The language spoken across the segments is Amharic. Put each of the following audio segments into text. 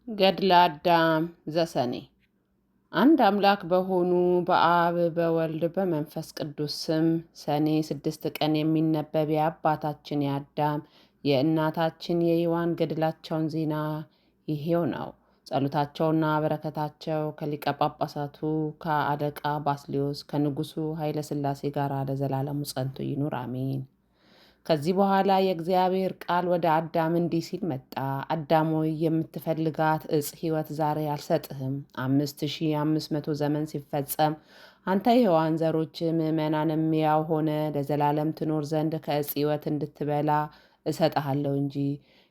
ገድለ አዳም ዘሰኔ። አንድ አምላክ በሆኑ በአብ በወልድ በመንፈስ ቅዱስ ስም ሰኔ 6 ቀን የሚነበብ የአባታችን የአዳም የእናታችን የሔዋን ገድላቸውን ዜና ይሄው ነው። ጸሎታቸውና በረከታቸው ከሊቀ ጳጳሳቱ ከአለቃ ባስልዮስ ከንጉሡ ኃይለ ሥላሴ ጋር ለዘላለሙ ጸንቶ ይኑር አሜን። ከዚህ በኋላ የእግዚአብሔር ቃል ወደ አዳም እንዲህ ሲል መጣ። አዳም ሆይ የምትፈልጋት ዕፅ ሕይወት ዛሬ አልሰጥህም። 5500 ዘመን ሲፈጸም አንተ የሔዋን ዘሮች ምዕመናንም ያው ሆነ ለዘላለም ትኖር ዘንድ ከዕፅ ሕይወት እንድትበላ እሰጥሃለሁ እንጂ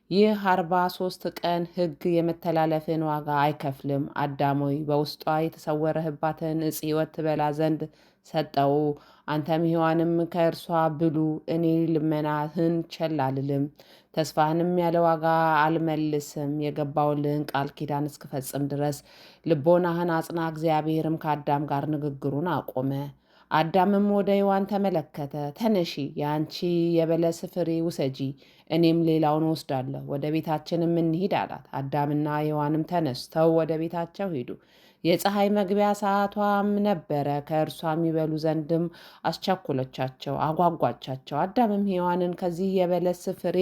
ይህ 43 ቀን ሕግ የመተላለፍን ዋጋ አይከፍልም። አዳም ሆይ በውስጧ የተሰወረህባትን ዕፅ ሕይወት ትበላ ዘንድ ሰጠው። አንተም ሔዋንም ከእርሷ ብሉ፣ እኔ ልመናህን ቸል አልልም፣ ተስፋህንም ያለ ዋጋ አልመልስም። የገባውልህን ቃል ኪዳን እስክፈጽም ድረስ ልቦናህን አጽና። እግዚአብሔርም ከአዳም ጋር ንግግሩን አቆመ። አዳምም ወደ ሔዋን ተመለከተ። ተነሺ፣ የአንቺ የበለስ ፍሬ ውሰጂ፣ እኔም ሌላውን ወስዳለሁ፣ ወደ ቤታችንም እንሂድ አላት። አዳምና ሔዋንም ተነስተው ወደ ቤታቸው ሄዱ። የፀሐይ መግቢያ ሰዓቷም ነበረ። ከእርሷም ይበሉ ዘንድም አስቸኮለቻቸው፣ አጓጓቻቸው። አዳምም ሔዋንን ከዚህ የበለስ ፍሬ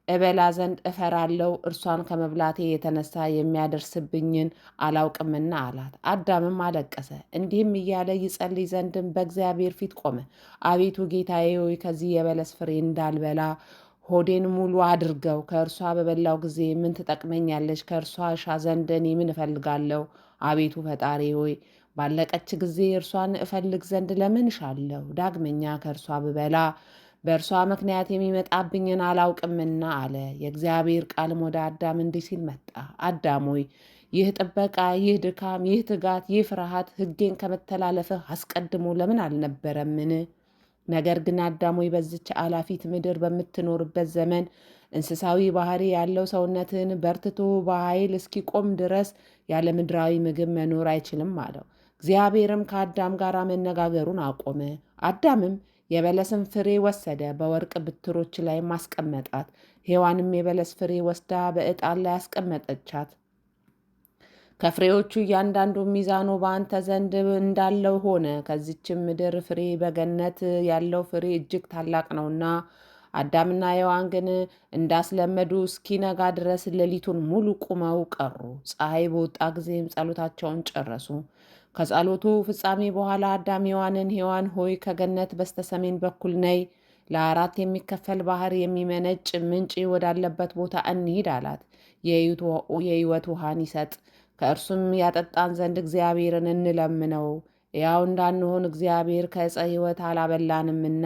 እበላ ዘንድ እፈራለሁ፣ እርሷን ከመብላቴ የተነሳ የሚያደርስብኝን አላውቅምና አላት። አዳምም አለቀሰ፣ እንዲህም እያለ ይጸልይ ዘንድም በእግዚአብሔር ፊት ቆመ። አቤቱ ጌታዬ ሆይ ከዚህ የበለስ ፍሬ እንዳልበላ ሆዴን ሙሉ አድርገው። ከእርሷ በበላው ጊዜ ምን ትጠቅመኛለች? ከእርሷ እሻ ዘንድ እኔ ምን እፈልጋለሁ? አቤቱ ፈጣሪ ሆይ ባለቀች ጊዜ እርሷን እፈልግ ዘንድ ለምን እሻለሁ? ዳግመኛ ከእርሷ ብበላ በእርሷ ምክንያት የሚመጣብኝን አላውቅምና አለ። የእግዚአብሔር ቃልም ወደ አዳም እንዲህ ሲል መጣ። አዳም ሆይ ይህ ጥበቃ፣ ይህ ድካም፣ ይህ ትጋት፣ ይህ ፍርሃት ሕጌን ከመተላለፍህ አስቀድሞ ለምን አልነበረምን? ነገር ግን አዳም ሆይ በዚች አላፊት ምድር በምትኖርበት ዘመን እንስሳዊ ባህሪ ያለው ሰውነትን በርትቶ በኃይል እስኪቆም ድረስ ያለ ምድራዊ ምግብ መኖር አይችልም አለው። እግዚአብሔርም ከአዳም ጋር መነጋገሩን አቆመ። አዳምም የበለስን ፍሬ ወሰደ፣ በወርቅ ብትሮች ላይ ማስቀመጣት። ሔዋንም የበለስ ፍሬ ወስዳ በዕጣን ላይ አስቀመጠቻት። ከፍሬዎቹ እያንዳንዱ ሚዛኑ በአንተ ዘንድ እንዳለው ሆነ። ከዚችም ምድር ፍሬ በገነት ያለው ፍሬ እጅግ ታላቅ ነውና። አዳምና ሔዋን ግን እንዳስለመዱ እስኪነጋ ድረስ ሌሊቱን ሙሉ ቁመው ቀሩ። ፀሐይ በወጣ ጊዜም ጸሎታቸውን ጨረሱ። ከጸሎቱ ፍጻሜ በኋላ አዳም ሔዋንን፣ ሔዋን ሆይ ከገነት በስተሰሜን በኩል ነይ፣ ለአራት የሚከፈል ባህር የሚመነጭ ምንጭ ወዳለበት ቦታ እንሂድ አላት። የሕይወት ውሃን ይሰጥ ከእርሱም ያጠጣን ዘንድ እግዚአብሔርን እንለምነው። ያው እንዳንሆን እግዚአብሔር ከዕፀ ሕይወት አላበላንምና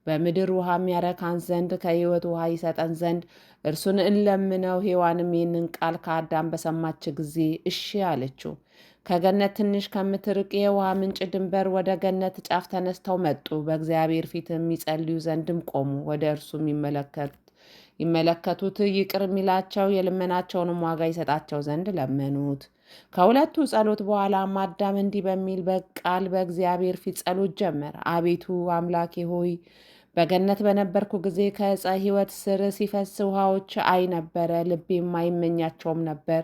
በምድር ውሃም ያረካን ዘንድ ከሕይወት ውሃ ይሰጠን ዘንድ እርሱን እንለምነው። ሔዋንም ይህንን ቃል ከአዳም በሰማች ጊዜ እሺ አለችው። ከገነት ትንሽ ከምትርቅ የውሃ ምንጭ ድንበር ወደ ገነት ጫፍ ተነስተው መጡ። በእግዚአብሔር ፊትም ይጸልዩ ዘንድም ቆሙ። ወደ እርሱም ይመለከቱት ይቅር የሚላቸው የልመናቸውንም ዋጋ ይሰጣቸው ዘንድ ለመኑት። ከሁለቱ ጸሎት በኋላም አዳም እንዲህ በሚል ቃል በእግዚአብሔር ፊት ጸሎት ጀመረ። አቤቱ አምላኬ ሆይ በገነት በነበርኩ ጊዜ ከዕፀ ሕይወት ስር ሲፈስ ውሃዎች አይ ነበረ፣ ልቤም አይመኛቸውም ነበር።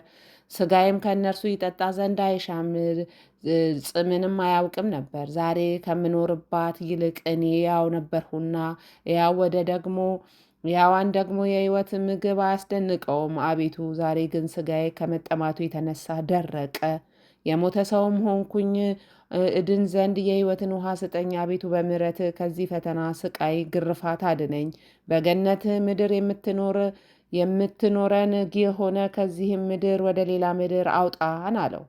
ሥጋዬም ከእነርሱ ይጠጣ ዘንድ አይሻም፣ ጽምንም አያውቅም ነበር። ዛሬ ከምኖርባት ይልቅ እኔ ያው ነበርሁና ሕያዋን ደግሞ የሕይወት ምግብ አያስደንቀውም። አቤቱ ዛሬ ግን ሥጋዬ ከመጠማቱ የተነሳ ደረቀ። የሞተ ሰውም ሆንኩኝ። እድን ዘንድ የሕይወትን ውሃ ስጠኝ። አቤቱ በምሕረትህ ከዚህ ፈተና፣ ስቃይ፣ ግርፋት አድነኝ። በገነት ምድር የምትኖረን የሆነ ከዚህም ምድር ወደ ሌላ ምድር አውጣን አለው።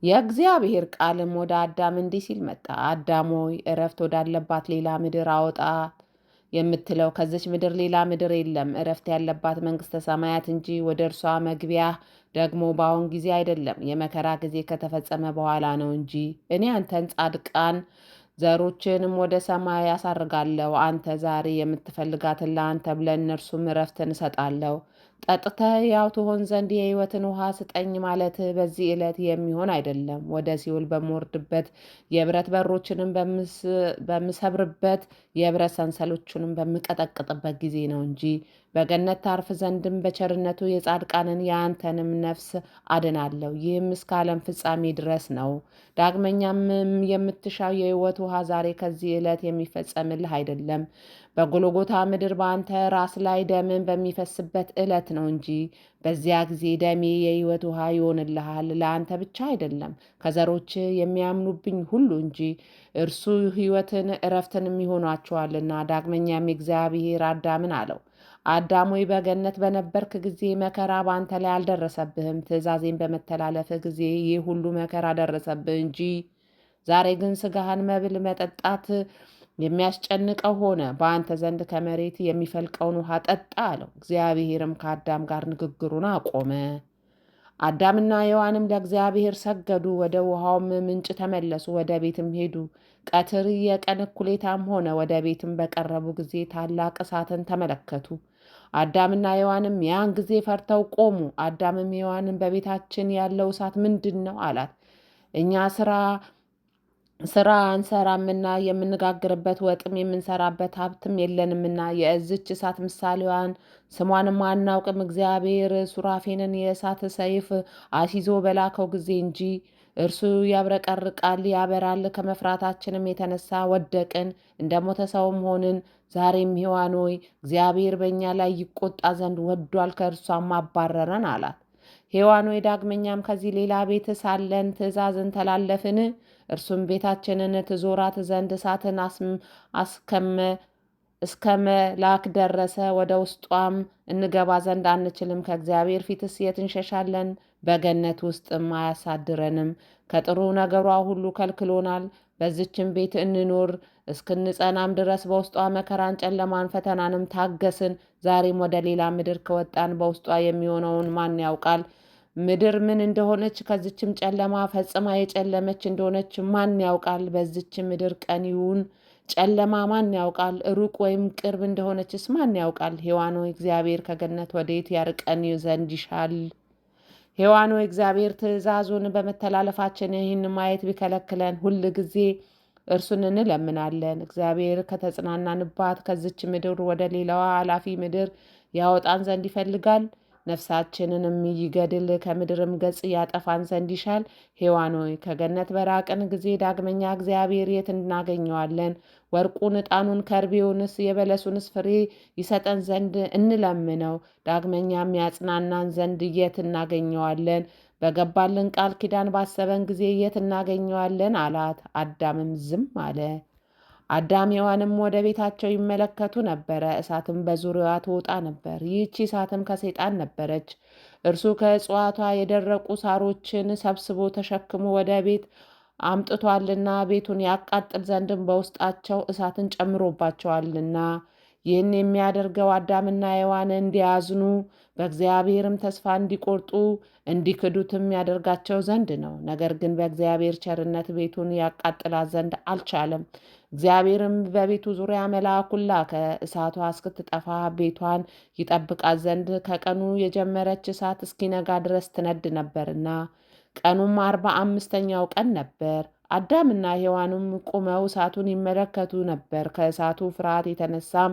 የእግዚአብሔር ቃልም ወደ አዳም እንዲህ ሲል መጣ። አዳም ሆይ እረፍት ወዳለባት ሌላ ምድር አውጣ የምትለው ከዚች ምድር ሌላ ምድር የለም፣ እረፍት ያለባት መንግሥተ ሰማያት እንጂ። ወደ እርሷ መግቢያ ደግሞ በአሁን ጊዜ አይደለም፣ የመከራ ጊዜ ከተፈጸመ በኋላ ነው እንጂ። እኔ አንተን ጻድቃን ዘሮችንም ወደ ሰማይ ያሳርጋለሁ። አንተ ዛሬ የምትፈልጋትን ለአንተ ለእነርሱም እረፍትን እሰጣለሁ። ጠጥተህ ያው ትሆን ዘንድ የሕይወትን ውሃ ስጠኝ ማለት በዚህ ዕለት የሚሆን አይደለም። ወደ ሲኦል በምወርድበት የብረት በሮችንም በምሰብርበት የብረት ሰንሰሎቹንም በምቀጠቅጥበት ጊዜ ነው እንጂ በገነት ታርፍ ዘንድም በቸርነቱ የጻድቃንን የአንተንም ነፍስ አድናለሁ። ይህም እስከ ዓለም ፍጻሜ ድረስ ነው። ዳግመኛም የምትሻው የሕይወት ውሃ ዛሬ ከዚህ ዕለት የሚፈጸምልህ አይደለም፣ በጎልጎታ ምድር በአንተ ራስ ላይ ደምን በሚፈስበት ዕለት ነው እንጂ። በዚያ ጊዜ ደሜ የሕይወት ውሃ ይሆንልሃል፣ ለአንተ ብቻ አይደለም፣ ከዘሮች የሚያምኑብኝ ሁሉ እንጂ። እርሱ ሕይወትን ዕረፍትንም ይሆኗቸዋልና። ዳግመኛም እግዚአብሔር አዳምን አለው፣ አዳም ሆይ በገነት በነበርክ ጊዜ መከራ በአንተ ላይ አልደረሰብህም፣ ትእዛዜን በመተላለፍህ ጊዜ ይህ ሁሉ መከራ ደረሰብህ እንጂ። ዛሬ ግን ሥጋህን መብል መጠጣት የሚያስጨንቀው ሆነ። በአንተ ዘንድ ከመሬት የሚፈልቀውን ውሃ ጠጣ አለው። እግዚአብሔርም ከአዳም ጋር ንግግሩን አቆመ። አዳምና ሔዋንም ለእግዚአብሔር ሰገዱ፣ ወደ ውሃውም ምንጭ ተመለሱ፣ ወደ ቤትም ሄዱ። ቀትር የቀን እኩሌታም ሆነ። ወደ ቤትም በቀረቡ ጊዜ ታላቅ እሳትን ተመለከቱ። አዳምና ሔዋንም ያን ጊዜ ፈርተው ቆሙ። አዳምም ሔዋንን በቤታችን ያለው እሳት ምንድን ነው አላት። እኛ ስራ አንሰራምና የምንጋግርበት ወጥም የምንሰራበት ሀብትም የለንምና የእዝች እሳት ምሳሌዋን ስሟንም አናውቅም። እግዚአብሔር ሱራፌንን የእሳት ሰይፍ አስይዞ በላከው ጊዜ እንጂ። እርሱ ያብረቀርቃል ያበራል። ከመፍራታችንም የተነሳ ወደቅን፣ እንደ ሞተ ሰውም ሆንን። ዛሬም ሔዋን ሆይ እግዚአብሔር በእኛ ላይ ይቆጣ ዘንድ ወዷል፣ ከእርሷም አባረረን አላት። ሔዋን ሆይ ዳግመኛም ከዚህ ሌላ ቤት ሳለን ትእዛዝን ተላለፍን? እርሱም ቤታችንን ትዞራት ዘንድ እሳትን እስከ መላክ ደረሰ። ወደ ውስጧም እንገባ ዘንድ አንችልም። ከእግዚአብሔር ፊትስ የት እንሸሻለን? በገነት ውስጥም አያሳድረንም። ከጥሩ ነገሯ ሁሉ ከልክሎናል። በዚችም ቤት እንኖር እስክንጸናም ድረስ በውስጧ መከራን፣ ጨለማን፣ ፈተናንም ታገስን። ዛሬም ወደ ሌላ ምድር ከወጣን በውስጧ የሚሆነውን ማን ያውቃል? ምድር ምን እንደሆነች ከዚችም ጨለማ ፈጽማ የጨለመች እንደሆነች ማን ያውቃል? በዚች ምድር ቀን ይሁን ጨለማ ማን ያውቃል? ሩቅ ወይም ቅርብ እንደሆነችስ ማን ያውቃል? ሔዋን ሆይ እግዚአብሔር ከገነት ወዴት ያርቀን ዘንድ ይሻል? ሔዋን ሆይ እግዚአብሔር ትእዛዙን በመተላለፋችን ይህን ማየት ቢከለክለን ሁል ጊዜ እርሱን እንለምናለን። እግዚአብሔር ከተጽናናንባት ከዚች ምድር ወደ ሌላዋ ኃላፊ ምድር ያወጣን ዘንድ ይፈልጋል። ነፍሳችንንም ይገድል ከምድርም ገጽ ያጠፋን ዘንድ ይሻል። ሔዋን ሆይ ከገነት በራቅን ጊዜ ዳግመኛ እግዚአብሔር የት እናገኘዋለን? ወርቁን፣ ዕጣኑን፣ ከርቤውንስ የበለሱንስ ፍሬ ይሰጠን ዘንድ እንለምነው። ዳግመኛም ያጽናናን ዘንድ የት እናገኘዋለን? በገባልን ቃል ኪዳን ባሰበን ጊዜ የት እናገኘዋለን አላት። አዳምም ዝም አለ። አዳም ሔዋንም ወደ ቤታቸው ይመለከቱ ነበረ። እሳትም በዙሪያዋ ትወጣ ነበር። ይህቺ እሳትም ከሰይጣን ነበረች። እርሱ ከእጽዋቷ የደረቁ ሳሮችን ሰብስቦ ተሸክሞ ወደ ቤት አምጥቷልና ቤቱን ያቃጥል ዘንድም በውስጣቸው እሳትን ጨምሮባቸዋልና። ይህን የሚያደርገው አዳምና ሔዋን እንዲያዝኑ በእግዚአብሔርም ተስፋ እንዲቆርጡ እንዲክዱትም ያደርጋቸው ዘንድ ነው። ነገር ግን በእግዚአብሔር ቸርነት ቤቱን ያቃጥላት ዘንድ አልቻለም። እግዚአብሔርም በቤቱ ዙሪያ መልአኩን ላከ፣ እሳቷ እስክትጠፋ ቤቷን ይጠብቃት ዘንድ። ከቀኑ የጀመረች እሳት እስኪነጋ ድረስ ትነድ ነበርና። ቀኑም 45ኛው ቀን ነበር። አዳምና ሔዋንም ቁመው እሳቱን ይመለከቱ ነበር። ከእሳቱ ፍርሃት የተነሳም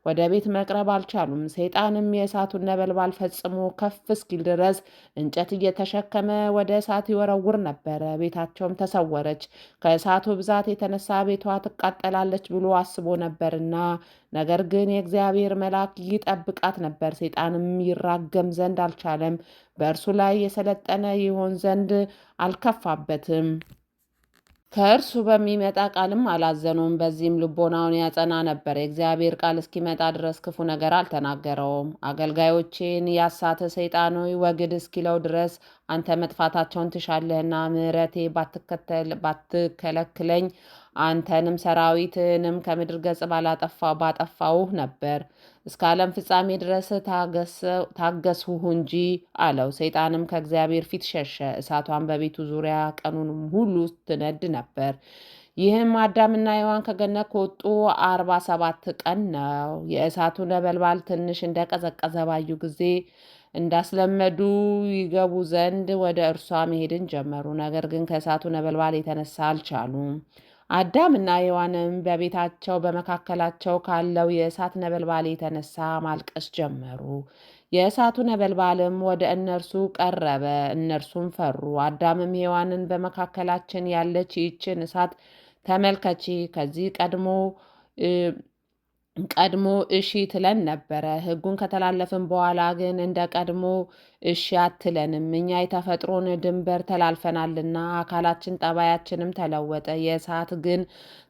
ወደ ቤት መቅረብ አልቻሉም። ሰይጣንም የእሳቱን ነበልባል ፈጽሞ ከፍ እስኪል ድረስ እንጨት እየተሸከመ ወደ እሳት ይወረውር ነበረ። ቤታቸውም ተሰወረች። ከእሳቱ ብዛት የተነሳ ቤቷ ትቃጠላለች ብሎ አስቦ ነበርና። ነገር ግን የእግዚአብሔር መልአክ ይጠብቃት ነበር። ሰይጣንም ይራገም ዘንድ አልቻለም። በእርሱ ላይ የሰለጠነ ይሆን ዘንድ አልከፋበትም። ከእርሱ በሚመጣ ቃልም አላዘኑም። በዚህም ልቦናውን ያጸና ነበር። የእግዚአብሔር ቃል እስኪመጣ ድረስ ክፉ ነገር አልተናገረውም። አገልጋዮቼን ያሳተ ሰይጣን ሆይ ወግድ እስኪለው ድረስ አንተ መጥፋታቸውን ትሻለህና ምሕረቴ ባትከለክለኝ አንተንም ሰራዊትንም ከምድር ገጽ ባጠፋውህ ነበር። እስከ ዓለም ፍጻሜ ድረስ ታገስሁህ እንጂ አለው። ሰይጣንም ከእግዚአብሔር ፊት ሸሸ። እሳቷን በቤቱ ዙሪያ ቀኑንም ሁሉ ትነድ ነበር። ይህም አዳምና ሔዋን ከገነት ከወጡ 47 ቀን ነው። የእሳቱ ነበልባል ትንሽ እንደቀዘቀዘ ባዩ ጊዜ እንዳስለመዱ ይገቡ ዘንድ ወደ እርሷ መሄድን ጀመሩ። ነገር ግን ከእሳቱ ነበልባል የተነሳ አልቻሉም። አዳምና ሔዋንም በቤታቸው በመካከላቸው ካለው የእሳት ነበልባል የተነሳ ማልቀስ ጀመሩ። የእሳቱ ነበልባልም ወደ እነርሱ ቀረበ፣ እነርሱም ፈሩ። አዳምም ሔዋንን በመካከላችን ያለች ይህችን እሳት ተመልከቺ፣ ከዚህ ቀድሞ እሺ ትለን ነበረ። ሕጉን ከተላለፍን በኋላ ግን እንደ ቀድሞ እሺ አትለንም። እኛ የተፈጥሮን ድንበር ተላልፈናልና አካላችን ጠባያችንም ተለወጠ። የእሳት ግን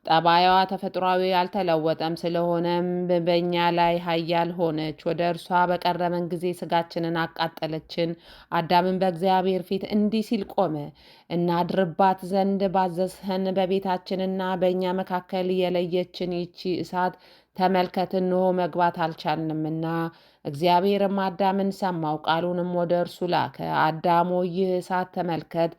ጠባያዋ ተፈጥሯዊ አልተለወጠም። ስለሆነም በእኛ ላይ ኃያል ሆነች። ወደ እርሷ በቀረበን ጊዜ ስጋችንን አቃጠለችን። አዳምን በእግዚአብሔር ፊት እንዲህ ሲል ቆመ። እናድርባት ዘንድ ባዘዝኸን በቤታችንና በእኛ መካከል የለየችን ይቺ እሳት ተመልከት፣ እንሆ መግባት አልቻልንምና። እግዚአብሔርም አዳምን ሰማው፣ ቃሉንም ወደ እርሱ ላከ። አዳም ሆይ ይህ እሳት ተመልከት፣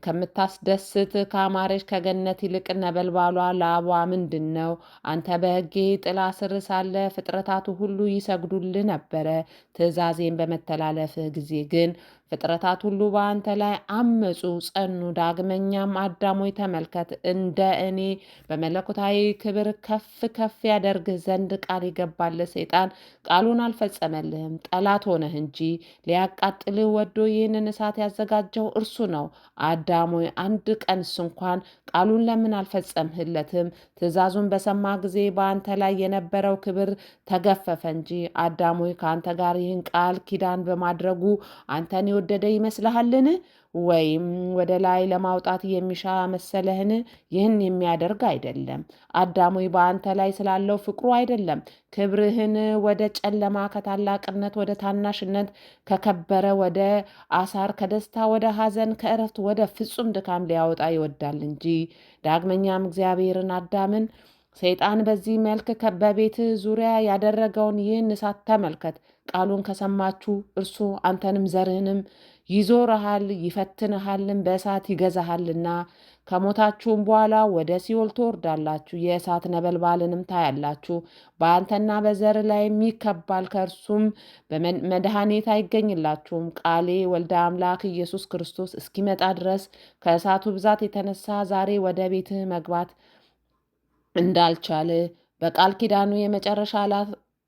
ከምታስደስት ከአማረች ከገነት ይልቅ ነበልባሏ ላቧ ምንድን ነው? አንተ በሕጌ ጥላ ስር ሳለ ፍጥረታቱ ሁሉ ይሰግዱልህ ነበረ። ትእዛዜን በመተላለፍህ ጊዜ ግን ፍጥረታት ሁሉ በአንተ ላይ አመፁ፣ ጸኑ። ዳግመኛም አዳም ሆይ ተመልከት፣ እንደ እኔ በመለኮታዊ ክብር ከፍ ከፍ ያደርግህ ዘንድ ቃል የገባልህ ሰይጣን ቃሉን አልፈጸመልህም፣ ጠላት ሆነህ እንጂ። ሊያቃጥልህ ወዶ ይህንን እሳት ያዘጋጀው እርሱ ነው። አዳም ሆይ አንድ ቀንስ እንኳን ቃሉን ለምን አልፈጸምህለትም? ትእዛዙን በሰማ ጊዜ በአንተ ላይ የነበረው ክብር ተገፈፈ እንጂ። አዳም ሆይ ከአንተ ጋር ይህን ቃል ኪዳን በማድረጉ አንተን የወደደ ይመስልሃልን? ወይም ወደ ላይ ለማውጣት የሚሻ መሰለህን? ይህን የሚያደርግ አይደለም። አዳም ሆይ በአንተ ላይ ስላለው ፍቅሩ አይደለም፣ ክብርህን ወደ ጨለማ፣ ከታላቅነት ወደ ታናሽነት፣ ከከበረ ወደ አሳር፣ ከደስታ ወደ ሐዘን፣ ከእረፍት ወደ ፍጹም ድካም ሊያወጣ ይወዳል እንጂ። ዳግመኛም እግዚአብሔርን አዳምን ሰይጣን በዚህ መልክ በቤትህ ዙሪያ ያደረገውን ይህን እሳት ተመልከት። ቃሉን ከሰማችሁ እርሱ አንተንም ዘርህንም ይዞርሃል፣ ይፈትንሃልም፣ በእሳት ይገዛሃልና። ከሞታችሁም በኋላ ወደ ሲኦል ትወርዳላችሁ፣ የእሳት ነበልባልንም ታያላችሁ። በአንተና በዘር ላይም ይከባል፣ ከእርሱም መድኃኒት አይገኝላችሁም። ቃሌ ወልደ አምላክ ኢየሱስ ክርስቶስ እስኪመጣ ድረስ ከእሳቱ ብዛት የተነሳ ዛሬ ወደ ቤትህ መግባት እንዳልቻለ በቃል ኪዳኑ የመጨረሻ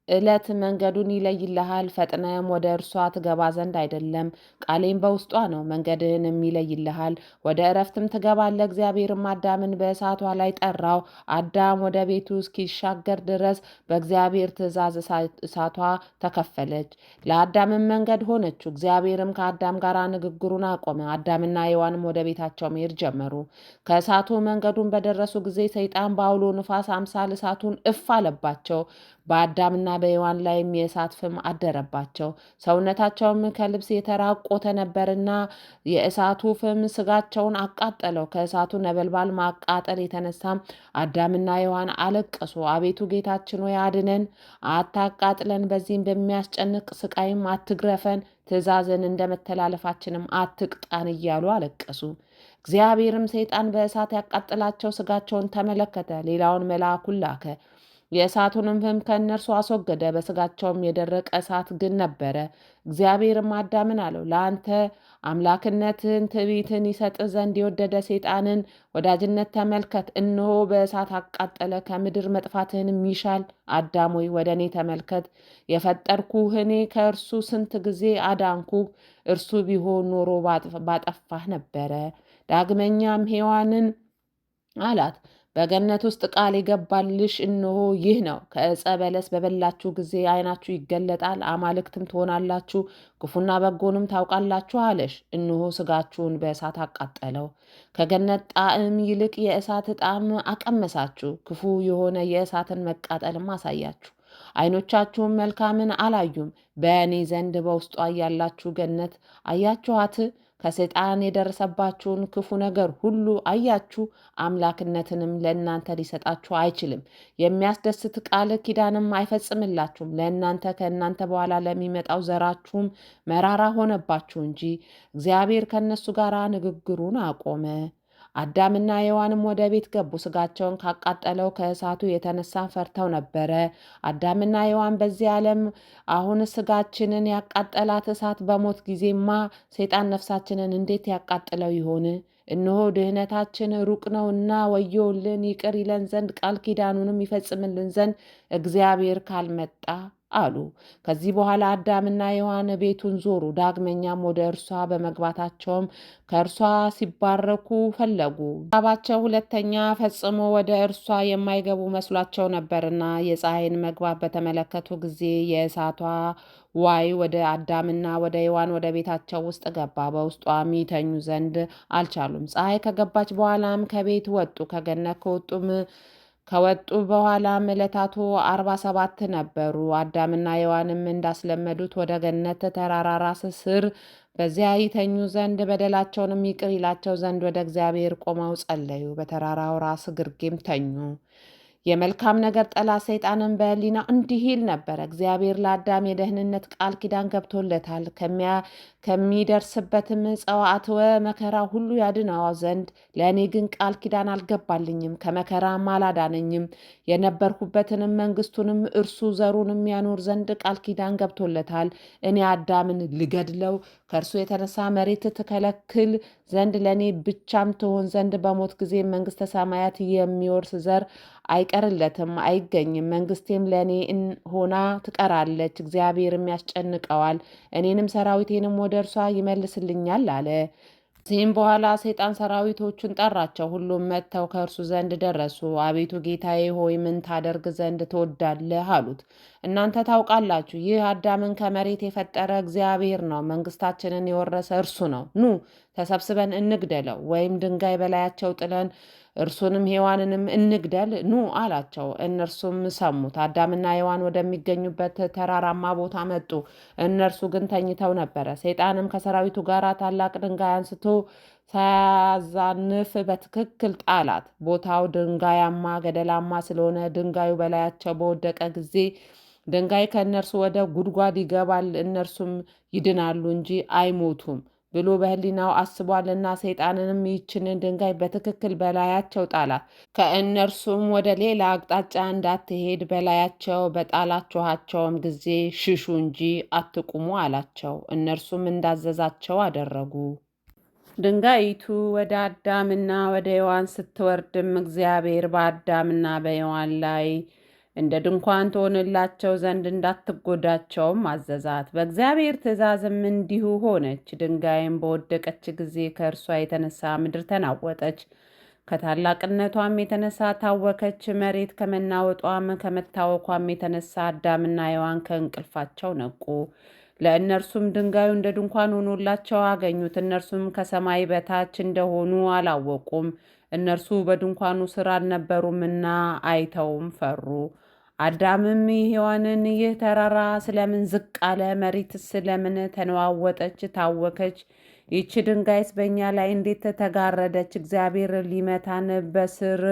ዕለት መንገዱን ይለይልሃል። ፈጥነም ወደ እርሷ ትገባ ዘንድ አይደለም፣ ቃሌም በውስጧ ነው። መንገድህንም ይለይልሃል፣ ወደ እረፍትም ትገባለህ። እግዚአብሔርም አዳምን በእሳቷ ላይ ጠራው። አዳም ወደ ቤቱ እስኪሻገር ድረስ በእግዚአብሔር ትእዛዝ እሳቷ ተከፈለች፣ ለአዳምም መንገድ ሆነችው። እግዚአብሔርም ከአዳም ጋር ንግግሩን አቆመ። አዳምና ሔዋንም ወደ ቤታቸው መሄድ ጀመሩ። ከእሳቱ መንገዱን በደረሱ ጊዜ ሰይጣን በአውሎ ንፋስ አምሳል እሳቱን እፍ አለባቸው። በአዳምና በሔዋን ላይም የእሳት ፍም አደረባቸው። ሰውነታቸውም ከልብስ የተራቆተ ነበርና የእሳቱ ፍም ስጋቸውን አቃጠለው። ከእሳቱ ነበልባል ማቃጠል የተነሳም አዳምና ሔዋን አለቀሱ። አቤቱ ጌታችን ሆይ አድነን፣ አታቃጥለን፣ በዚህም በሚያስጨንቅ ስቃይም አትግረፈን፣ ትእዛዝን እንደ መተላለፋችንም አትቅጣን እያሉ አለቀሱ። እግዚአብሔርም ሰይጣን በእሳት ያቃጥላቸው ስጋቸውን ተመለከተ። ሌላውን መልአኩን ላከ፣ የእሳቱንም ፍም ከእነርሱ አስወገደ። በስጋቸውም የደረቀ እሳት ግን ነበረ። እግዚአብሔርም አዳምን አለው፣ ለአንተ አምላክነትን ትዕቢትን ይሰጥ ዘንድ የወደደ ሰይጣንን ወዳጅነት ተመልከት። እነሆ በእሳት አቃጠለ፣ ከምድር መጥፋትህንም ይሻል። አዳም ሆይ ወደ እኔ ተመልከት። የፈጠርኩህ እኔ ከእርሱ ስንት ጊዜ አዳንኩህ። እርሱ ቢሆን ኖሮ ባጠፋህ ነበረ። ዳግመኛም ሔዋንን አላት፣ በገነት ውስጥ ቃል የገባልሽ እነሆ ይህ ነው። ከዕፀ በለስ በበላችሁ ጊዜ ዓይናችሁ ይገለጣል፣ አማልክትም ትሆናላችሁ፣ ክፉና በጎንም ታውቃላችሁ አለሽ። እነሆ ስጋችሁን በእሳት አቃጠለው፣ ከገነት ጣዕም ይልቅ የእሳት ጣዕም አቀመሳችሁ። ክፉ የሆነ የእሳትን መቃጠልም አሳያችሁ። ዓይኖቻችሁም መልካምን አላዩም። በእኔ ዘንድ በውስጧ ያላችሁ ገነት አያችኋት። ከሰይጣን የደረሰባችሁን ክፉ ነገር ሁሉ አያችሁ። አምላክነትንም ለእናንተ ሊሰጣችሁ አይችልም። የሚያስደስት ቃል ኪዳንም አይፈጽምላችሁም። ለእናንተ ከእናንተ በኋላ ለሚመጣው ዘራችሁም መራራ ሆነባችሁ እንጂ። እግዚአብሔር ከእነሱ ጋር ንግግሩን አቆመ። አዳምና ሔዋንም ወደ ቤት ገቡ። ስጋቸውን ካቃጠለው ከእሳቱ የተነሳ ፈርተው ነበረ። አዳምና ሔዋን በዚህ ዓለም አሁን ስጋችንን ያቃጠላት እሳት በሞት ጊዜማ ሰይጣን ነፍሳችንን እንዴት ያቃጥለው ይሆን? እነሆ ድህነታችን ሩቅ ነውና ወዮልን፣ ይቅር ይለን ዘንድ ቃል ኪዳኑንም ይፈጽምልን ዘንድ እግዚአብሔር ካልመጣ አሉ። ከዚህ በኋላ አዳምና ሔዋን ቤቱን ዞሩ። ዳግመኛም ወደ እርሷ በመግባታቸውም ከእርሷ ሲባረኩ ፈለጉ። ሀሳባቸው ሁለተኛ ፈጽሞ ወደ እርሷ የማይገቡ መስሏቸው ነበርና የፀሐይን መግባት በተመለከቱ ጊዜ የእሳቷ ዋይ ወደ አዳምና ወደ ሔዋን ወደ ቤታቸው ውስጥ ገባ። በውስጧም ይተኙ ዘንድ አልቻሉም። ፀሐይ ከገባች በኋላም ከቤት ወጡ። ከገነት ከወጡ በኋላም ዕለታቱ 47 ነበሩ። አዳምና ሔዋንም እንዳስለመዱት ወደ ገነት ተራራ ራስ ስር በዚያ ይተኙ ዘንድ በደላቸውንም ይቅር ይላቸው ዘንድ ወደ እግዚአብሔር ቆመው ጸለዩ። በተራራው ራስ ግርጌም ተኙ። የመልካም ነገር ጠላት ሰይጣንን በሕሊናው እንዲህ ይል ነበር። እግዚአብሔር ለአዳም የደህንነት ቃል ኪዳን ገብቶለታል። ከሚደርስበትም ጸዋዕትወ መከራ ሁሉ ያድነው ዘንድ ለእኔ ግን ቃል ኪዳን አልገባልኝም፣ ከመከራም አላዳነኝም። የነበርኩበትንም መንግስቱንም እርሱ ዘሩንም ያኖር ዘንድ ቃል ኪዳን ገብቶለታል። እኔ አዳምን ልገድለው ከእርሱ የተነሳ መሬት ትከለክል ዘንድ ለእኔ ብቻም ትሆን ዘንድ በሞት ጊዜ መንግስተ ሰማያት የሚወርስ ዘር አይቀርለትም፣ አይገኝም። መንግስቴም ለእኔ ሆና ትቀራለች። እግዚአብሔርም ያስጨንቀዋል፣ እኔንም ሰራዊቴንም ወደ እርሷ ይመልስልኛል አለ። ከዚህም በኋላ ሰይጣን ሰራዊቶቹን ጠራቸው። ሁሉም መጥተው ከእርሱ ዘንድ ደረሱ። አቤቱ ጌታዬ ሆይ ምን ታደርግ ዘንድ ትወዳለህ? አሉት። እናንተ ታውቃላችሁ፣ ይህ አዳምን ከመሬት የፈጠረ እግዚአብሔር ነው። መንግስታችንን የወረሰ እርሱ ነው። ኑ ተሰብስበን እንግደለው፣ ወይም ድንጋይ በላያቸው ጥለን እርሱንም ሔዋንንም እንግደል ኑ አላቸው። እነርሱም ሰሙት። አዳምና ሔዋን ወደሚገኙበት ተራራማ ቦታ መጡ። እነርሱ ግን ተኝተው ነበረ። ሰይጣንም ከሰራዊቱ ጋር ታላቅ ድንጋይ አንስቶ ሳያዛንፍ በትክክል ጣላት። ቦታው ድንጋያማ ገደላማ ስለሆነ ድንጋዩ በላያቸው በወደቀ ጊዜ ድንጋይ ከእነርሱ ወደ ጉድጓድ ይገባል፣ እነርሱም ይድናሉ እንጂ አይሞቱም ብሎ በሕሊናው አስቧልና ሰይጣንንም ይህችን ድንጋይ በትክክል በላያቸው ጣላት። ከእነርሱም ወደ ሌላ አቅጣጫ እንዳትሄድ በላያቸው በጣላችኋቸውም ጊዜ ሽሹ እንጂ አትቁሙ አላቸው። እነርሱም እንዳዘዛቸው አደረጉ። ድንጋይቱ ወደ አዳምና ወደ ሔዋን ስትወርድም እግዚአብሔር በአዳምና በሔዋን ላይ እንደ ድንኳን ትሆንላቸው ዘንድ እንዳትጎዳቸውም አዘዛት። በእግዚአብሔር ትእዛዝም እንዲሁ ሆነች። ድንጋይም በወደቀች ጊዜ ከእርሷ የተነሳ ምድር ተናወጠች፣ ከታላቅነቷም የተነሳ ታወከች። መሬት ከመናወጧም ከመታወኳም የተነሳ አዳምና ሔዋን ከእንቅልፋቸው ነቁ። ለእነርሱም ድንጋዩ እንደ ድንኳን ሆኖላቸው አገኙት። እነርሱም ከሰማይ በታች እንደሆኑ አላወቁም። እነርሱ በድንኳኑ ስር አልነበሩምና አይተውም ፈሩ። አዳምም ሔዋንን ይህ ተራራ ስለምን ዝቅ አለ? መሬትስ ስለምን ተነዋወጠች ታወከች? ይህች ድንጋይስ በእኛ ላይ እንዴት ተጋረደች? እግዚአብሔር ሊመታን በስር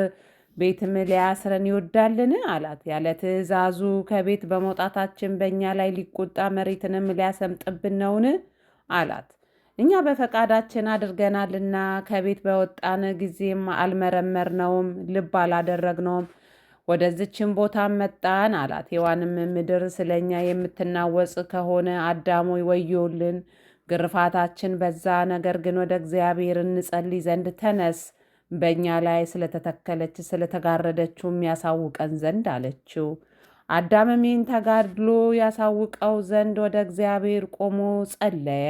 ቤትም ሊያስረን ይወዳልን? አላት። ያለ ትእዛዙ ከቤት በመውጣታችን በእኛ ላይ ሊቆጣ መሬትንም ሊያሰምጥብን ነውን? አላት። እኛ በፈቃዳችን አድርገናልና ከቤት በወጣን ጊዜም አልመረመርነውም፣ ልብ አላደረግነውም። ወደዚችን ቦታ መጣን አላት። ሔዋንም ምድር ስለኛ የምትናወጽ ከሆነ አዳም ሆይ ወዮልን፣ ግርፋታችን በዛ። ነገር ግን ወደ እግዚአብሔር እንጸልይ ዘንድ ተነስ፣ በእኛ ላይ ስለተተከለች ስለተጋረደችውም ያሳውቀን ዘንድ አለችው። አዳምም ይህን ተጋድሎ ያሳውቀው ዘንድ ወደ እግዚአብሔር ቆሞ ጸለየ።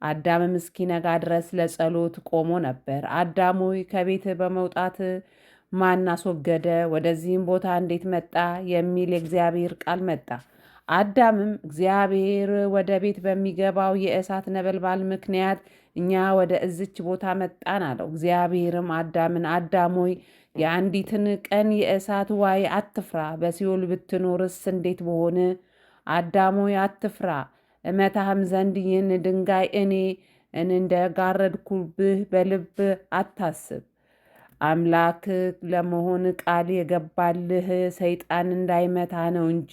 አዳምም እስኪነጋ ድረስ ለጸሎት ቆሞ ነበር። አዳም ሆይ ከቤት በመውጣት ማን አስወገደ? ወደዚህም ቦታ እንዴት መጣ? የሚል የእግዚአብሔር ቃል መጣ። አዳምም እግዚአብሔር ወደ ቤት በሚገባው የእሳት ነበልባል ምክንያት እኛ ወደ እዝች ቦታ መጣን አለው። እግዚአብሔርም አዳምን አዳም ሆይ የአንዲትን ቀን የእሳት ዋይ አትፍራ፣ በሲኦል ብትኖርስ እንዴት በሆነ? አዳም ሆይ አትፍራ፣ እመታህም ዘንድ ይህን ድንጋይ እኔ እንደጋረድኩብህ በልብ አታስብ። አምላክ ለመሆን ቃል የገባልህ ሰይጣን እንዳይመታ ነው እንጂ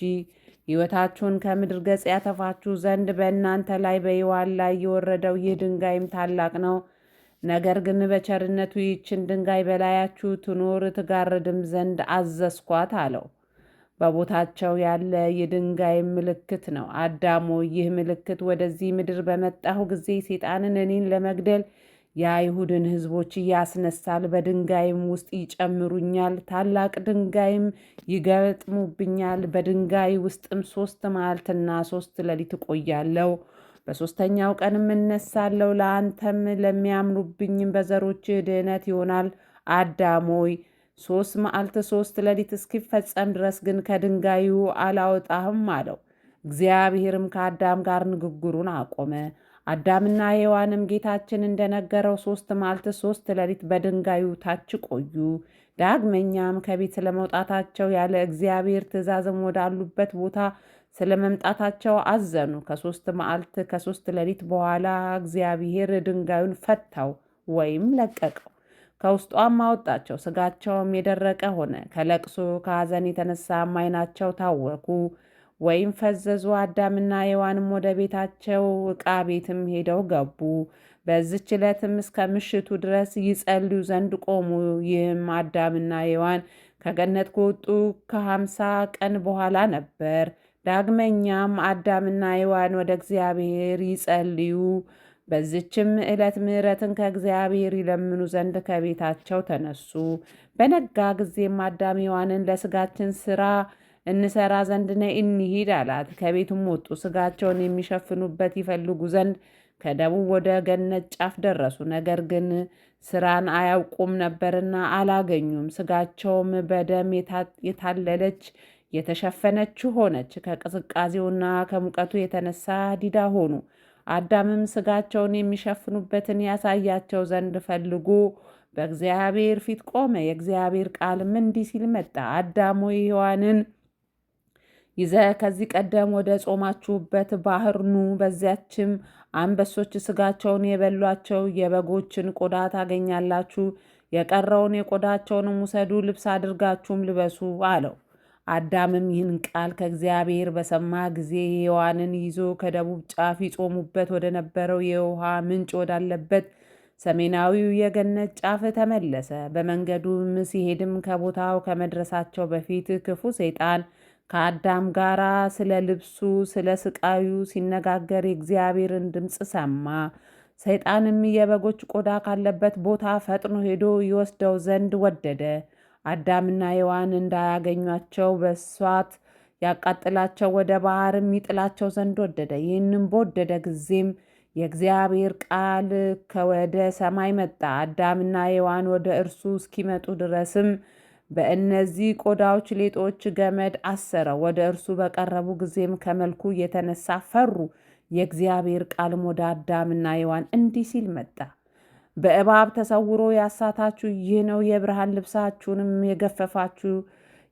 ሕይወታችሁን ከምድር ገጽ ያተፋችሁ ዘንድ በእናንተ ላይ በሔዋን ላይ የወረደው ይህ ድንጋይም ታላቅ ነው። ነገር ግን በቸርነቱ ይህችን ድንጋይ በላያችሁ ትኖር ትጋርድም ዘንድ አዘዝኳት አለው። በቦታቸው ያለ የድንጋይ ምልክት ነው። አዳም ሆይ ይህ ምልክት ወደዚህ ምድር በመጣሁ ጊዜ ሰይጣንን እኔን ለመግደል የአይሁድን ሕዝቦች ያስነሳል። በድንጋይም ውስጥ ይጨምሩኛል፣ ታላቅ ድንጋይም ይገጥሙብኛል። በድንጋይ ውስጥም 3 መዓልትና 3 ሌሊት እቆያለሁ። በሦስተኛው ቀንም እነሳለሁ። ለአንተም ለሚያምኑብኝም በዘሮችህ ድኅነት ይሆናል። አዳም ሆይ 3 መዓልት 3 ሌሊት እስኪፈጸም ድረስ ግን ከድንጋዩ አላወጣህም አለው። እግዚአብሔርም ከአዳም ጋር ንግግሩን አቆመ። አዳምና ሔዋንም ጌታችን እንደነገረው 3 መዓልት 3 ሌሊት በድንጋዩ ታች ቆዩ። ዳግመኛም ከቤት ስለመውጣታቸው ያለ እግዚአብሔር ትእዛዝም ወዳሉበት ቦታ ስለመምጣታቸው አዘኑ። ከ3 መዓልት ከ3 ሌሊት በኋላ እግዚአብሔር ድንጋዩን ፈታው ወይም ለቀቀው፣ ከውስጧም አወጣቸው። ስጋቸውም የደረቀ ሆነ። ከለቅሶ ከሐዘን የተነሳም ዓይናቸው ታወኩ ወይም ፈዘዙ። አዳምና ሔዋንም ወደ ቤታቸው ዕቃ ቤትም ሄደው ገቡ። በዚች ዕለትም እስከ ምሽቱ ድረስ ይጸልዩ ዘንድ ቆሙ። ይህም አዳምና ሔዋን ከገነት ከወጡ ከ50 ቀን በኋላ ነበር። ዳግመኛም አዳምና ሔዋን ወደ እግዚአብሔር ይጸልዩ በዚችም ዕለት ምሕረትን ከእግዚአብሔር ይለምኑ ዘንድ ከቤታቸው ተነሱ። በነጋ ጊዜም አዳም ሔዋንን ለሥጋችን ሥራ እንሰራ ዘንድ ነይ እንሂድ አላት። ከቤቱም ወጡ። ሥጋቸውን የሚሸፍኑበት ይፈልጉ ዘንድ ከደቡብ ወደ ገነት ጫፍ ደረሱ። ነገር ግን ሥራን አያውቁም ነበርና አላገኙም። ሥጋቸውም በደም የታለለች የተሸፈነች ሆነች። ከቅዝቃዜውና ከሙቀቱ የተነሳ ዲዳ ሆኑ። አዳምም ሥጋቸውን የሚሸፍኑበትን ያሳያቸው ዘንድ ፈልጎ በእግዚአብሔር ፊት ቆመ። የእግዚአብሔር ቃልም እንዲህ ሲል መጣ። አዳም ሆይ ሔዋንን ይዘህ ከዚህ ቀደም ወደ ጾማችሁበት ባሕር ኑ። በዚያችም አንበሶች ሥጋቸውን የበሏቸው የበጎችን ቆዳ ታገኛላችሁ። የቀረውን የቆዳቸውንም ውሰዱ፣ ልብስ አድርጋችሁም ልበሱ አለው። አዳምም ይህን ቃል ከእግዚአብሔር በሰማ ጊዜ ሔዋንን ይዞ ከደቡብ ጫፍ ይጾሙበት ወደ ነበረው የውሃ ምንጭ ወዳለበት ሰሜናዊው የገነት ጫፍ ተመለሰ። በመንገዱም ሲሄድም ከቦታው ከመድረሳቸው በፊት ክፉ ሰይጣን ከአዳም ጋር ስለ ልብሱ ስለ ስቃዩ ሲነጋገር የእግዚአብሔርን ድምፅ ሰማ። ሰይጣንም የበጎች ቆዳ ካለበት ቦታ ፈጥኖ ሄዶ ይወስደው ዘንድ ወደደ። አዳምና ሔዋን እንዳያገኟቸው በእሳት ያቃጥላቸው፣ ወደ ባሕርም ይጥላቸው ዘንድ ወደደ። ይህንም በወደደ ጊዜም የእግዚአብሔር ቃል ከወደ ሰማይ መጣ። አዳምና ሔዋን ወደ እርሱ እስኪመጡ ድረስም በእነዚህ ቆዳዎች ሌጦች ገመድ አሰረ። ወደ እርሱ በቀረቡ ጊዜም ከመልኩ የተነሳ ፈሩ። የእግዚአብሔር ቃልም ወደ አዳምና ሔዋን እንዲህ ሲል መጣ። በእባብ ተሰውሮ ያሳታችሁ ይህ ነው። የብርሃን ልብሳችሁንም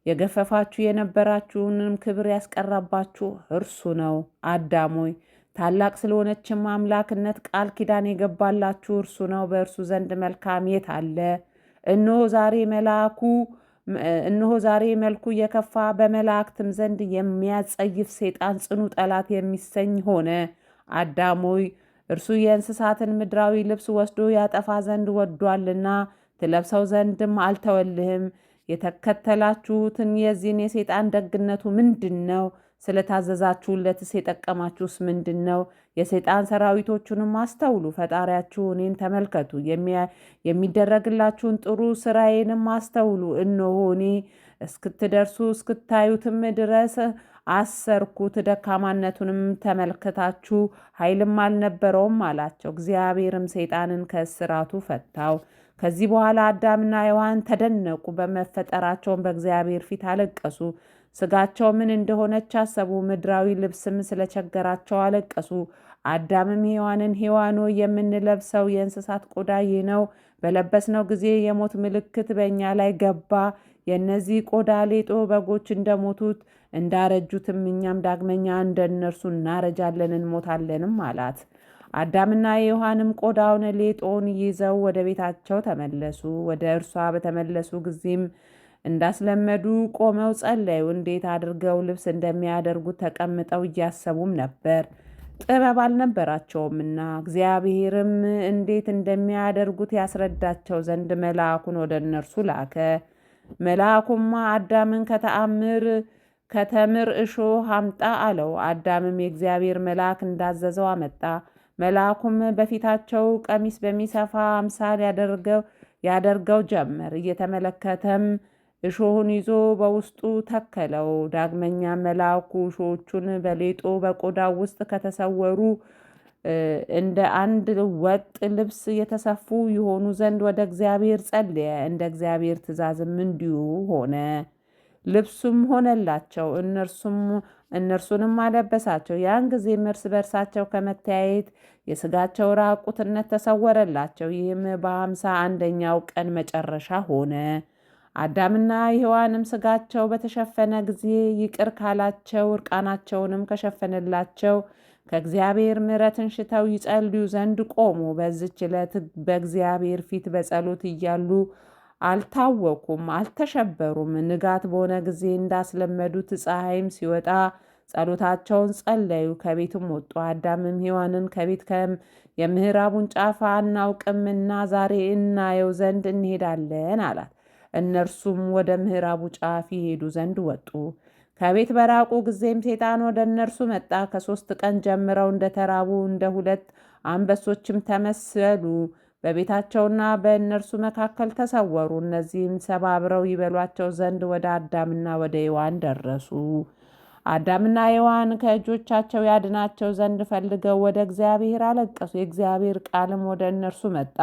የገፈፋችሁ የነበራችሁንም ክብር ያስቀረባችሁ እርሱ ነው። አዳም ሆይ ታላቅ ስለሆነችም አምላክነት ቃል ኪዳን የገባላችሁ እርሱ ነው። በእርሱ ዘንድ መልካም የት አለ? እነሆ ዛሬ መልኩ የከፋ በመላእክትም ዘንድ የሚያጸይፍ ሰይጣን ጽኑ ጠላት የሚሰኝ ሆነ። አዳም ሆይ እርሱ የእንስሳትን ምድራዊ ልብስ ወስዶ ያጠፋ ዘንድ ወዷልና ትለብሰው ዘንድም አልተወልህም። የተከተላችሁትን የዚህን የሰይጣን ደግነቱ ምንድን ነው? ስለታዘዛችሁለትስ የጠቀማችሁስ ምንድን ነው? የሰይጣን ሰራዊቶቹንም አስተውሉ፣ ፈጣሪያችሁ እኔን ተመልከቱ። የሚደረግላችሁን ጥሩ ስራዬንም አስተውሉ። እነሆ እኔ እስክትደርሱ እስክታዩትም ድረስ አሰርኩት። ደካማነቱንም ተመልከታችሁ ኃይልም አልነበረውም አላቸው። እግዚአብሔርም ሰይጣንን ከእስራቱ ፈታው። ከዚህ በኋላ አዳምና ሔዋን ተደነቁ፣ በመፈጠራቸውን በእግዚአብሔር ፊት አለቀሱ። ሥጋቸው ምን እንደሆነች አሰቡ፣ ምድራዊ ልብስም ስለቸገራቸው አለቀሱ። አዳምም ሔዋንን ሔዋን ሆይ የምንለብሰው የእንስሳት ቆዳ ይህ ነው። በለበስነው ጊዜ የሞት ምልክት በእኛ ላይ ገባ። የእነዚህ ቆዳ ሌጦ በጎች እንደሞቱት እንዳረጁትም እኛም ዳግመኛ እንደነርሱ እናረጃለን እንሞታለንም አላት። አዳምና ሔዋንም ቆዳውን ሌጦን ይዘው ወደ ቤታቸው ተመለሱ። ወደ እርሷ በተመለሱ ጊዜም እንዳስለመዱ ቆመው ጸለዩ። እንዴት አድርገው ልብስ እንደሚያደርጉት ተቀምጠው እያሰቡም ነበር። ጥበብ አልነበራቸውምና እግዚአብሔርም እንዴት እንደሚያደርጉት ያስረዳቸው ዘንድ መልአኩን ወደ እነርሱ ላከ። መልአኩማ አዳምን ከተምር እሾህ አምጣ አለው። አዳምም የእግዚአብሔር መልአክ እንዳዘዘው አመጣ። መልአኩም በፊታቸው ቀሚስ በሚሰፋ አምሳል ያደርገው ጀመር። እየተመለከተም እሾሁን ይዞ በውስጡ ተከለው። ዳግመኛ መልአኩ እሾሆቹን በሌጦ በቆዳው ውስጥ ከተሰወሩ እንደ አንድ ወጥ ልብስ የተሰፉ ይሆኑ ዘንድ ወደ እግዚአብሔር ጸለየ። እንደ እግዚአብሔር ትእዛዝም እንዲሁ ሆነ። ልብሱም ሆነላቸው፣ እነርሱንም አለበሳቸው። ያን ጊዜም እርስ በርሳቸው ከመተያየት የሥጋቸው ራቁትነት ተሰወረላቸው። ይህም በ51ኛው ቀን መጨረሻ ሆነ። አዳምና ሔዋንም ሥጋቸው በተሸፈነ ጊዜ ይቅር ካላቸው እርቃናቸውንም ከሸፈነላቸው ከእግዚአብሔር ምሕረትን ሽተው ይጸልዩ ዘንድ ቆሙ። በዚች ዕለት በእግዚአብሔር ፊት በጸሎት እያሉ አልታወኩም፣ አልተሸበሩም። ንጋት በሆነ ጊዜ እንዳስለመዱት ፀሐይም ሲወጣ ጸሎታቸውን ጸለዩ፣ ከቤትም ወጡ። አዳምም ሔዋንን ከቤት የምዕራቡን ጫፍ አናውቅምና ዛሬ እናየው ዘንድ እንሄዳለን አላት። እነርሱም ወደ ምዕራቡ ጫፍ ይሄዱ ዘንድ ወጡ። ከቤት በራቁ ጊዜም ሰይጣን ወደ እነርሱ መጣ። ከ3 ቀን ጀምረው እንደተራቡ እንደ 2 አንበሶችም ተመሰሉ። በቤታቸውና በእነርሱ መካከል ተሰወሩ። እነዚህም ሰባብረው ይበሏቸው ዘንድ ወደ አዳምና ወደ ሔዋን ደረሱ። አዳምና ሔዋን ከእጆቻቸው ያድናቸው ዘንድ ፈልገው ወደ እግዚአብሔር አለቀሱ። የእግዚአብሔር ቃልም ወደ እነርሱ መጣ፣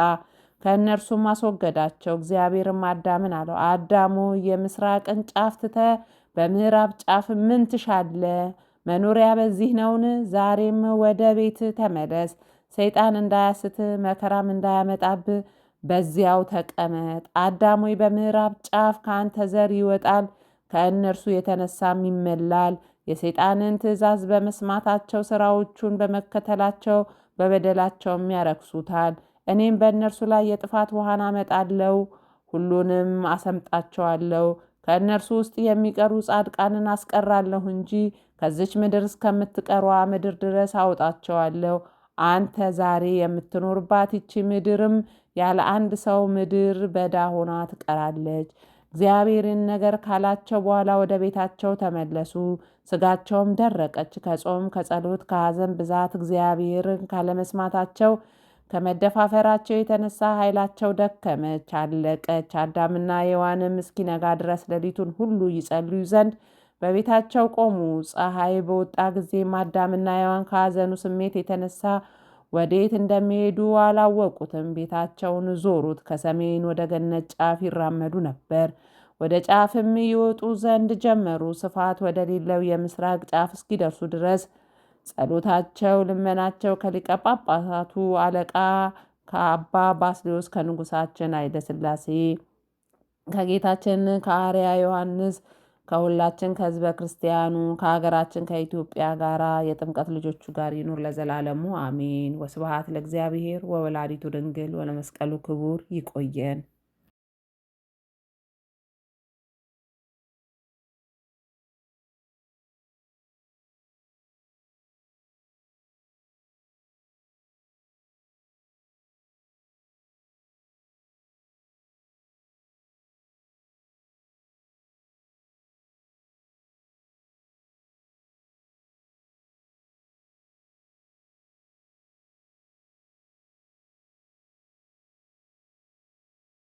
ከእነርሱም አስወገዳቸው። እግዚአብሔርም አዳምን አለው፣ አዳም ሆይ የምሥራቅን ጫፍ ትተህ በምዕራብ ጫፍ ምን ትሻለህ? መኖሪያ በዚህ ነውን? ዛሬም ወደ ቤት ተመለስ፣ ሰይጣን እንዳያስትህ መከራም እንዳያመጣብህ በዚያው ተቀመጥ። አዳም ሆይ በምዕራብ ጫፍ ከአንተ ዘር ይወጣል፣ ከእነርሱ የተነሳም ይመላል። የሰይጣንን ትእዛዝ በመስማታቸው ሥራዎቹን በመከተላቸው በበደላቸውም ያረክሱታል። እኔም በእነርሱ ላይ የጥፋት ውሃን አመጣለሁ፣ ሁሉንም አሰምጣቸዋለሁ። ከእነርሱ ውስጥ የሚቀሩ ጻድቃንን አስቀራለሁ እንጂ ከዚች ምድር እስከምትቀሯ ምድር ድረስ አውጣቸዋለሁ። አንተ ዛሬ የምትኖርባት ይቺ ምድርም ያለ አንድ ሰው ምድር በዳ ሆና ትቀራለች። እግዚአብሔርን ነገር ካላቸው በኋላ ወደ ቤታቸው ተመለሱ። ሥጋቸውም ደረቀች። ከጾም ከጸሎት ከሐዘን ብዛት እግዚአብሔርን ካለመስማታቸው ከመደፋፈራቸው የተነሳ ኃይላቸው ደከመች፣ አለቀች። አዳምና ሔዋንም እስኪነጋ ድረስ ሌሊቱን ሁሉ ይጸልዩ ዘንድ በቤታቸው ቆሙ። ፀሐይ በወጣ ጊዜም አዳምና ሔዋን ከሐዘኑ ስሜት የተነሳ ወዴት እንደሚሄዱ አላወቁትም። ቤታቸውን ዞሩት። ከሰሜን ወደ ገነት ጫፍ ይራመዱ ነበር። ወደ ጫፍም ይወጡ ዘንድ ጀመሩ። ስፋት ወደሌለው የምሥራቅ ጫፍ እስኪደርሱ ድረስ ጸሎታቸው፣ ልመናቸው ከሊቀ ጳጳሳቱ አለቃ ከአባ ባስልዮስ ከንጉሳችን ኃይለ ሥላሴ ከጌታችን ከአርያ ዮሐንስ ከሁላችን ከሕዝበ ክርስቲያኑ ከሀገራችን ከኢትዮጵያ ጋር የጥምቀት ልጆቹ ጋር ይኑር ለዘላለሙ አሜን። ወስብሐት ለእግዚአብሔር ወወላዲቱ ድንግል ወለመስቀሉ ክቡር። ይቆየን።